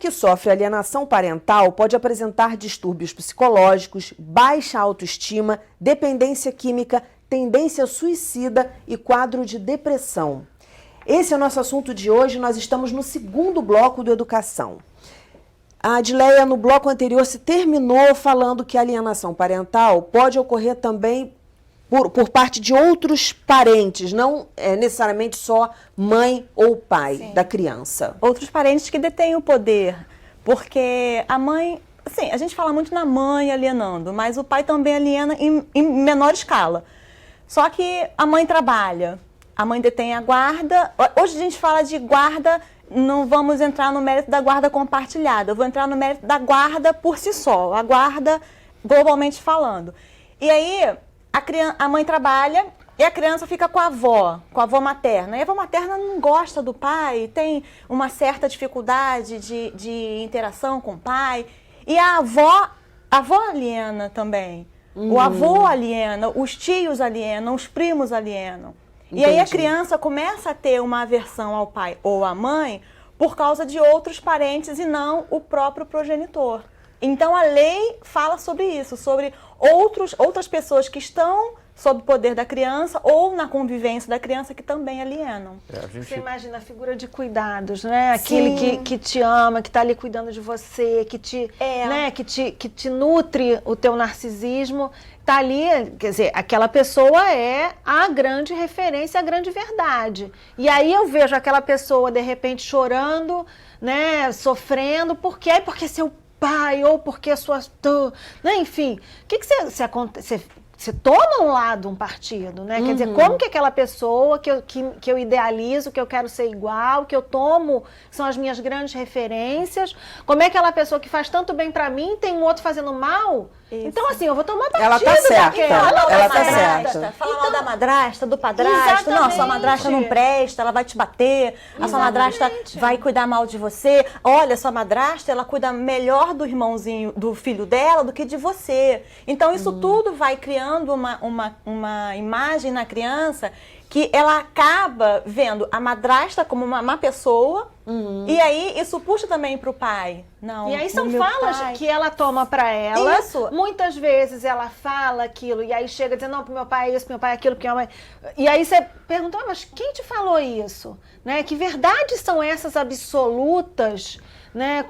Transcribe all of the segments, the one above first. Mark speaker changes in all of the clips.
Speaker 1: que sofre alienação parental pode apresentar distúrbios psicológicos, baixa autoestima, dependência química, tendência suicida e quadro de depressão. Esse é o nosso assunto de hoje. Nós estamos no segundo bloco do Educação. A Adileia, no bloco anterior, se terminou falando que a alienação parental pode ocorrer também por parte de outros parentes, não necessariamente só mãe ou pai da criança.
Speaker 2: Outros parentes que detêm o poder, porque a mãe, assim, a gente fala muito na mãe alienando, mas o pai também aliena em menor escala. Só que a mãe trabalha, a mãe detém a guarda. Hoje a gente fala de guarda, não vamos entrar no mérito da guarda compartilhada, eu vou entrar no mérito da guarda por si só, a guarda globalmente falando. E aí a mãe trabalha e a criança fica com a avó materna. E a avó materna não gosta do pai, tem uma certa dificuldade de interação com o pai. E a avó aliena também. O avô aliena, os tios alienam, os primos alienam. Entendi. E aí a criança começa a ter uma aversão ao pai ou à mãe por causa de outros parentes e não o próprio progenitor. Então a lei fala sobre isso, sobre outras pessoas que estão sob o poder da criança ou na convivência da criança que também alienam.
Speaker 3: Você imagina a figura de cuidados, né? Aquele que te ama, que está ali cuidando de você, que te nutre o teu narcisismo, está ali, quer dizer, aquela pessoa é a grande referência, a grande verdade. E aí eu vejo aquela pessoa, de repente, chorando, né, sofrendo, porque seu pai, ou porque né? Enfim, o que você toma um lado, um partido, né? Quer dizer, como que aquela pessoa que eu idealizo, que eu quero ser igual, que eu tomo, são as minhas grandes referências, como é que aquela pessoa que faz tanto bem pra mim tem um outro fazendo mal? Isso. Então, assim, eu vou tomar partido.
Speaker 1: Ela tá certa. Ela tá certa.
Speaker 2: Fala mal da madrasta, do padrasto. Não, a sua madrasta não presta, ela vai te bater. A sua madrasta vai cuidar mal de você. Olha, a sua madrasta, ela cuida melhor do irmãozinho, do filho dela, do que de você. Então, isso tudo vai criando uma imagem na criança que ela acaba vendo a madrasta como uma má pessoa, e aí isso puxa também para o pai. Não,
Speaker 3: e aí são falas que ela toma para ela. Isso. Muitas vezes ela fala aquilo, e aí chega dizendo, não, pro meu pai é isso, pro meu pai é aquilo, porque minha mãe... E aí você pergunta, mas quem te falou isso? Né? Que verdades são essas absolutas? Né?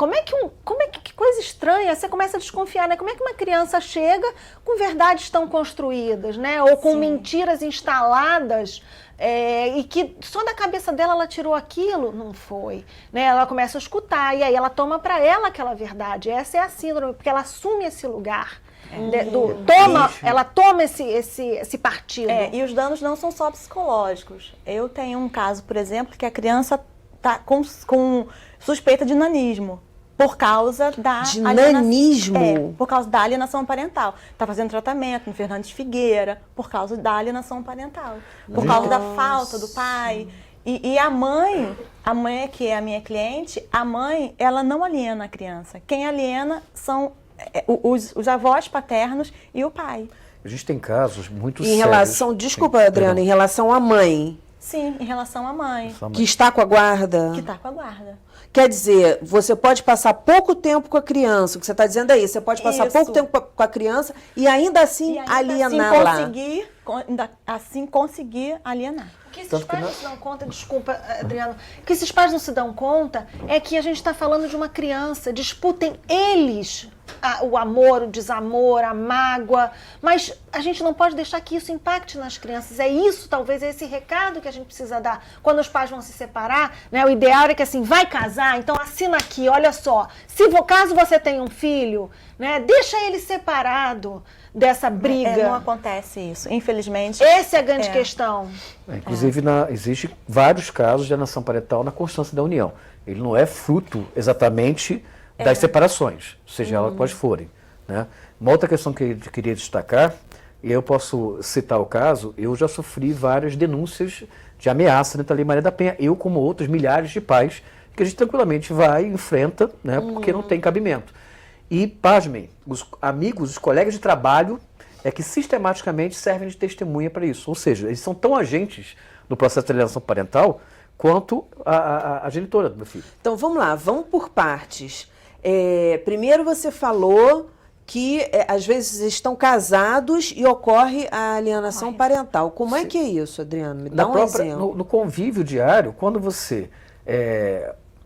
Speaker 3: Que coisa estranha, você começa a desconfiar, né? Como é que uma criança chega com verdades tão construídas, né? Ou com mentiras instaladas, e que só da cabeça dela ela tirou aquilo? Não foi, né? Ela começa a escutar e aí ela toma para ela aquela verdade. Essa é a síndrome, porque ela assume esse lugar. Ela toma esse partido.
Speaker 2: E os danos não são só psicológicos. Eu tenho um caso, por exemplo, que a criança está com suspeita de nanismo, por causa da
Speaker 1: nanismo?
Speaker 2: Por causa da alienação parental. Está fazendo tratamento no Fernandes Figueira, por causa da alienação parental. Por causa da falta do pai. E a mãe que é a minha cliente, a mãe, ela não aliena a criança. Quem aliena são os avós paternos e o pai.
Speaker 4: A gente tem casos muito
Speaker 1: sérios. Desculpa, Adriana, em relação à mãe.
Speaker 2: Sim, em relação à mãe.
Speaker 1: Que está com a guarda.
Speaker 2: Que está com a guarda.
Speaker 1: Quer dizer, você pode passar pouco tempo com a criança, o que você está dizendo é isso, você pode passar pouco tempo com a criança e ainda assim aliená-la.
Speaker 2: Assim conseguir alienar.
Speaker 3: O que esses pais não se dão conta, desculpa, Adriano, o que esses pais não se dão conta é que a gente está falando de uma criança, disputem eles o amor, o desamor, a mágoa, mas a gente não pode deixar que isso impacte nas crianças. É isso, talvez, é esse recado que a gente precisa dar quando os pais vão se separar, né? O ideal é que assim, vai casar, então assina aqui, olha só, caso você tenha um filho, né, deixa ele separado dessa briga.
Speaker 2: Não acontece isso, infelizmente.
Speaker 3: Essa é a grande questão.
Speaker 4: Inclusive, existe vários casos de alienação parental na constância da união. Ele não é fruto exatamente das separações, seja elas quais forem, né? Uma outra questão que eu queria destacar, e eu posso citar o caso, eu já sofri várias denúncias de ameaça dentro da Lei Maria da Penha, eu como outros milhares de pais, que a gente tranquilamente vai, enfrenta, né, porque não tem cabimento. E, pasmem, os amigos, os colegas de trabalho é que sistematicamente servem de testemunha para isso. Ou seja, eles são tão agentes no processo de alienação parental quanto a genitora do meu filho.
Speaker 1: Então vamos lá, vamos por partes. Primeiro você falou que às vezes estão casados e ocorre a alienação parental. Como é que é isso, Adriano? Me dá um exemplo.
Speaker 4: No convívio diário, quando você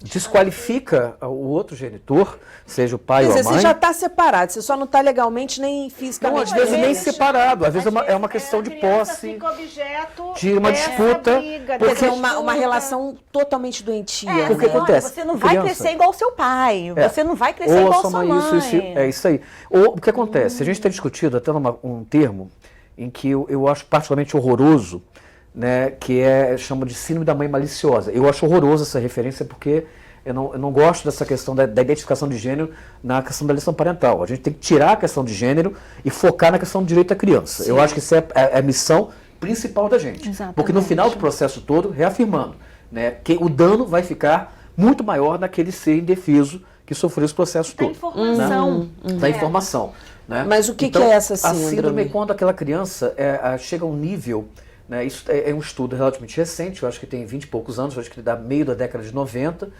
Speaker 4: desqualifica o outro genitor, seja o pai ou a mãe...
Speaker 1: Você já está separado, você só não está legalmente nem fisicamente.
Speaker 4: Não, às vezes nem separado, às vezes é uma questão de posse,
Speaker 3: fica objeto
Speaker 4: de uma disputa,
Speaker 1: porque é uma relação totalmente doentia.
Speaker 4: O que acontece?
Speaker 2: Você não vai crescer igual o seu pai, você não vai crescer igual a sua mãe.
Speaker 4: É isso aí. O que acontece? A gente tem discutido até um termo em que eu acho particularmente horroroso, né, que chama de síndrome da mãe maliciosa. Eu acho horrorosa essa referência porque eu não gosto dessa questão da identificação de gênero na questão da eleição parental. A gente tem que tirar a questão de gênero e focar na questão do direito à criança. Sim. Eu acho que isso é a missão principal da gente.
Speaker 3: Exatamente.
Speaker 4: Porque no final do processo todo, reafirmando, né, que o dano vai ficar muito maior naquele ser indefeso que sofreu esse processo todo.
Speaker 3: Informação.
Speaker 4: Da informação. Né?
Speaker 1: Mas o que
Speaker 4: então,
Speaker 1: é essa síndrome?
Speaker 4: A síndrome é quando aquela criança chega a um nível, né, isso é um estudo relativamente recente, eu acho que tem 20 e poucos anos, eu acho que da meio da década de 90,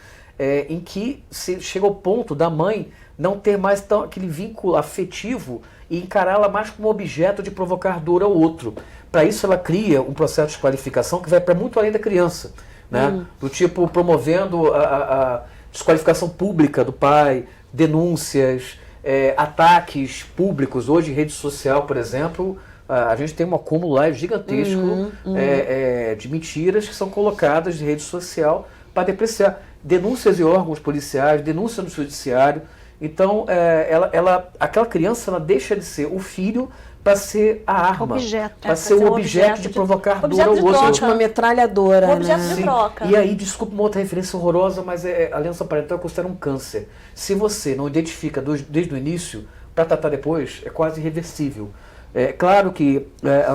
Speaker 4: em que se chega ao ponto da mãe não ter mais aquele vínculo afetivo e encará-la mais como objeto de provocar dor ao outro. Para isso ela cria um processo de desqualificação que vai para muito além da criança, né? Do tipo promovendo a desqualificação pública do pai, denúncias, ataques públicos. Hoje em rede social, por exemplo, a gente tem um acúmulo lá gigantesco de mentiras que são colocadas de rede social para depreciar. Denúncias em órgãos policiais, denúncia no judiciário. Então, aquela criança ela deixa de ser o filho para ser a arma, para ser o objeto de provocar dor ao outro.
Speaker 1: Uma metralhadora,
Speaker 2: objeto de troca.
Speaker 4: E aí, desculpa uma outra referência horrorosa, mas a aliança parental considera um câncer. Se você não identifica desde o início, para tratar depois, é quase irreversível. É claro que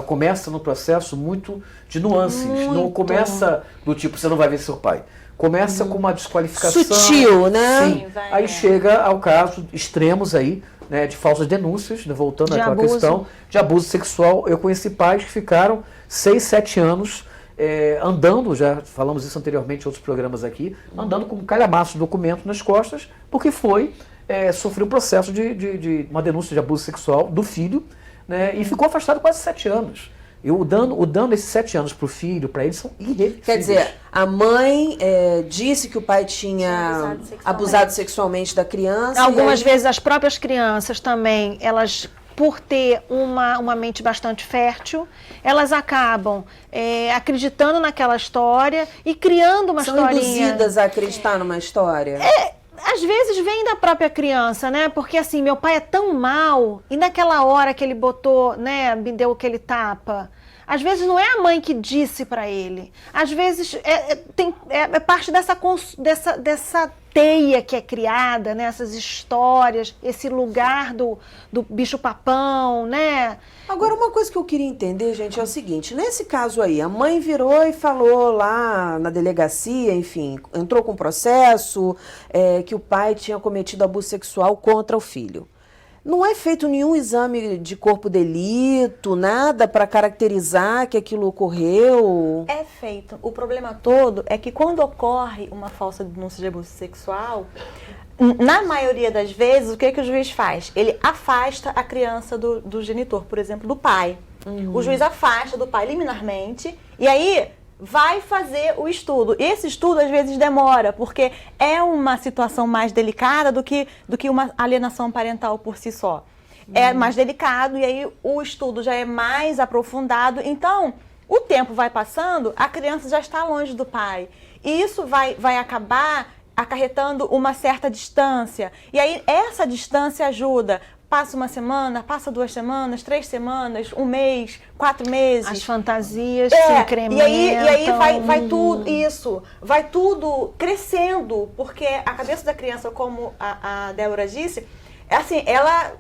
Speaker 4: começa no processo muito de nuances. Não começa do tipo, você não vai ver seu pai. Começa com uma desqualificação.
Speaker 1: Sutil, né?
Speaker 4: Sim. Aí chega ao caso extremos aí, né, de falsas denúncias, né, voltando àquela questão de abuso sexual. Eu conheci pais que ficaram 6, 7 anos andando, já falamos isso anteriormente em outros programas aqui, andando com um calhamaço de documento nas costas, porque sofreu um processo de uma denúncia de abuso sexual do filho, né, e ficou afastado quase 7 anos. E o dano desses 7 anos para o filho, para eles, são irreversíveis.
Speaker 1: Quer dizer, a mãe disse que o pai tinha abusado sexualmente da criança.
Speaker 3: Algumas vezes as próprias crianças também, elas, por ter uma mente bastante fértil, elas acabam acreditando naquela história e criando uma historinha.
Speaker 1: São induzidas a acreditar numa história?
Speaker 3: Às vezes vem da própria criança, né? Porque assim, meu pai é tão mal, e naquela hora que ele botou, né, me deu aquele tapa, às vezes não é a mãe que disse para ele. Às vezes é parte dessa teia que é criada, né? Essas histórias, esse lugar do bicho-papão, né?
Speaker 1: Agora, uma coisa que eu queria entender, gente, é o seguinte. Nesse caso aí, a mãe virou e falou lá na delegacia, enfim, entrou com processo, que o pai tinha cometido abuso sexual contra o filho. Não é feito nenhum exame de corpo de delito, nada para caracterizar que aquilo ocorreu?
Speaker 2: É feito. O problema todo é que quando ocorre uma falsa denúncia de abuso sexual, na maioria das vezes, o que o juiz faz? Ele afasta a criança do genitor, por exemplo, do pai. O juiz afasta do pai liminarmente e aí vai fazer o estudo. Esse estudo, às vezes, demora, porque é uma situação mais delicada do que uma alienação parental por si só. É mais delicado e aí o estudo já é mais aprofundado. Então, o tempo vai passando, a criança já está longe do pai. E isso vai acabar acarretando uma certa distância. E aí, essa distância ajuda. Passa uma semana, passa 2 semanas, 3 semanas, 1 mês, 4 meses.
Speaker 3: As fantasias se incrementam.
Speaker 2: E aí vai tudo isso, vai tudo crescendo, porque a cabeça da criança, como a Débora disse, assim, ela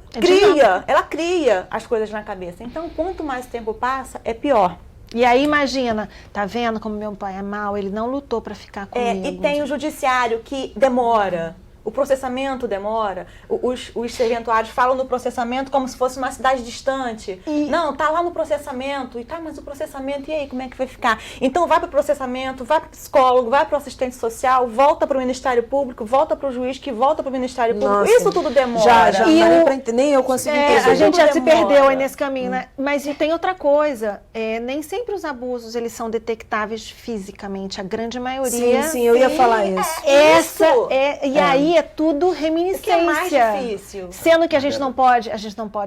Speaker 2: cria as coisas na cabeça. Então, quanto mais tempo passa, é pior.
Speaker 3: E aí imagina, tá vendo como meu pai é mau, ele não lutou para ficar comigo.
Speaker 2: E tem o judiciário que demora. O processamento demora. Os serventuários falam do processamento como se fosse uma cidade distante. Não, tá lá no processamento. E tá, mas o processamento, e aí, como é que vai ficar? Então vai para o processamento, vai para o psicólogo, vai para o assistente social, volta para o Ministério Público, volta para o juiz, que volta para o Ministério Público.
Speaker 1: Nossa.
Speaker 2: Isso tudo demora.
Speaker 1: Já nem eu consigo entender.
Speaker 3: A gente já se
Speaker 2: demora.
Speaker 3: perdeu aí nesse caminho, né? Mas e tem outra coisa, nem sempre os abusos eles são detectáveis fisicamente, a grande maioria.
Speaker 1: Sim, eu ia falar isso.
Speaker 3: E aí é tudo reminiscência.
Speaker 2: O que é mais difícil?
Speaker 3: Sendo que a gente não pode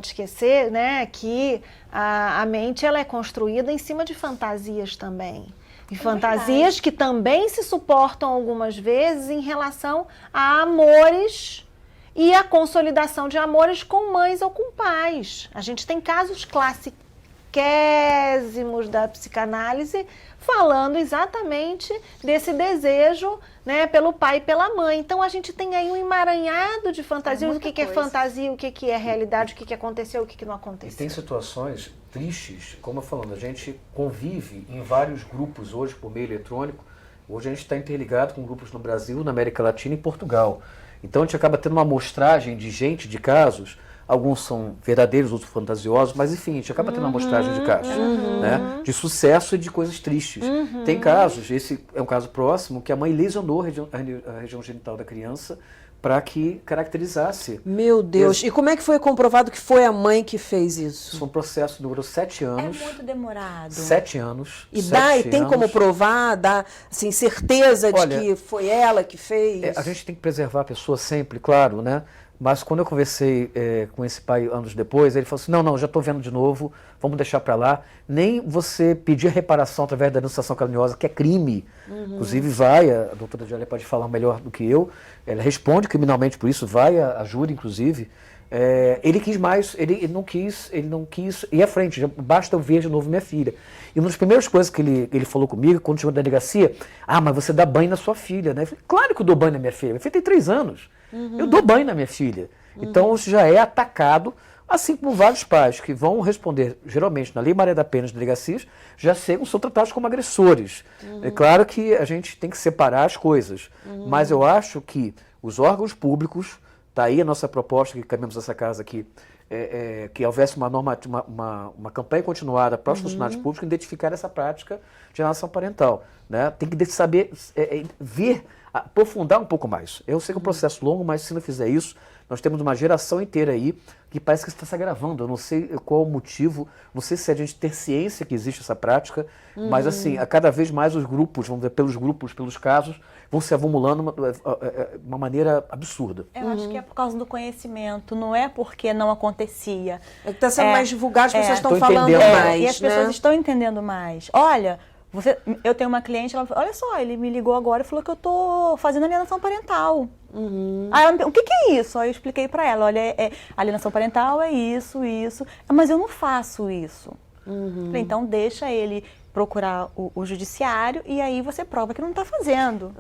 Speaker 3: esquecer, né, que a mente ela é construída em cima de fantasias também. E fantasias que também se suportam algumas vezes em relação a amores e a consolidação de amores com mães ou com pais. A gente tem casos classiquésimos da psicanálise falando exatamente desse desejo, né, pelo pai e pela mãe. Então a gente tem aí um emaranhado de fantasias, o que é fantasia, o que é realidade, o que aconteceu, o que não aconteceu.
Speaker 4: E tem situações tristes, como eu falando, a gente convive em vários grupos hoje por meio eletrônico. Hoje a gente está interligado com grupos no Brasil, na América Latina e em Portugal. Então a gente acaba tendo uma amostragem de gente, de casos. Alguns são verdadeiros, outros fantasiosos, mas enfim, a gente acaba tendo uma amostragem de casos, né? De sucesso e de coisas tristes. Tem casos, esse é um caso próximo, que a mãe lesionou a região genital da criança para que caracterizasse.
Speaker 1: Meu Deus, e como é que foi comprovado que foi a mãe que fez isso?
Speaker 4: Foi um processo que durou 7 anos.
Speaker 2: É muito demorado.
Speaker 4: 7 anos.
Speaker 1: E tem como provar, dá assim, certeza de que foi ela que fez?
Speaker 4: A gente tem que preservar a pessoa sempre, claro, né? Mas quando eu conversei com esse pai anos depois, ele falou assim, não, já estou vendo de novo, vamos deixar para lá. Nem você pedir reparação através da denunciação caluniosa, que é crime. Inclusive a doutora Diália pode falar melhor do que eu, ela responde criminalmente por isso, vai a júri, inclusive. Ele quis mais, ele não quis ir à frente, já basta eu ver de novo minha filha. E uma das primeiras coisas que ele falou comigo, quando chegou da delegacia, mas você dá banho na sua filha, né? Eu falei, claro que eu dou banho na minha filha, minha filha tem 3 anos, eu dou banho na minha filha. Então isso já é atacado, assim como vários pais que vão responder, geralmente na Lei Maria da Penha, nas delegacias, já são tratados como agressores. É claro que a gente tem que separar as coisas, mas eu acho que os órgãos públicos, está aí a nossa proposta que caminhamos essa casa aqui, que houvesse uma campanha continuada para os funcionários públicos identificar essa prática de alienação parental. Né? Tem que saber ver, aprofundar um pouco mais. Eu sei que é um processo longo, mas se não fizer isso, nós temos uma geração inteira aí que parece que está se agravando. Eu não sei qual o motivo, não sei se a gente ter ciência que existe essa prática, mas assim, a cada vez mais os grupos, vamos ver, pelos grupos, pelos casos, vão se avumulando de uma maneira absurda.
Speaker 2: Eu acho que é por causa do conhecimento, não é porque não acontecia.
Speaker 1: É que está sendo mais divulgado, as pessoas estão
Speaker 4: Tô
Speaker 1: falando
Speaker 4: entendendo
Speaker 1: mais.
Speaker 2: E as pessoas estão entendendo mais. Olha, eu tenho uma cliente, ela falou, olha só, ele me ligou agora e falou que eu estou fazendo alienação parental. Aí ela me perguntou, o que é isso? Aí eu expliquei para ela, olha, alienação parental é isso. Mas eu não faço isso. Falei, então deixa ele procurar o judiciário e aí você prova que não está fazendo.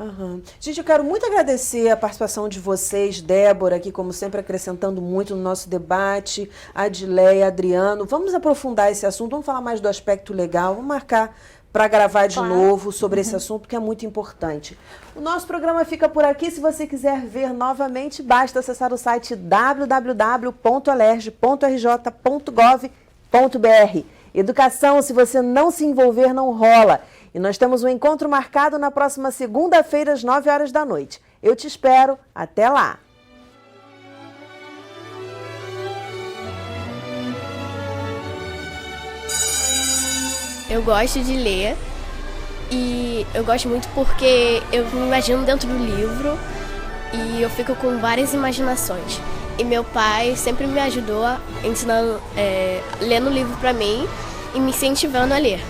Speaker 1: Gente, eu quero muito agradecer a participação de vocês, Débora, aqui como sempre acrescentando muito no nosso debate, Adileia, Adriano. Vamos aprofundar esse assunto, vamos falar mais do aspecto legal, vamos marcar para gravar de novo sobre esse assunto, que é muito importante. O nosso programa fica por aqui. Se você quiser ver novamente, basta acessar o site www.alerj.rj.gov.br. Educação, se você não se envolver, não rola. E nós temos um encontro marcado na próxima segunda-feira, às 9 horas da noite. Eu te espero. Até lá!
Speaker 5: Eu gosto de ler e eu gosto muito porque eu me imagino dentro do livro e eu fico com várias imaginações. E meu pai sempre me ajudou ensinando, lendo o livro para mim e me incentivando a ler.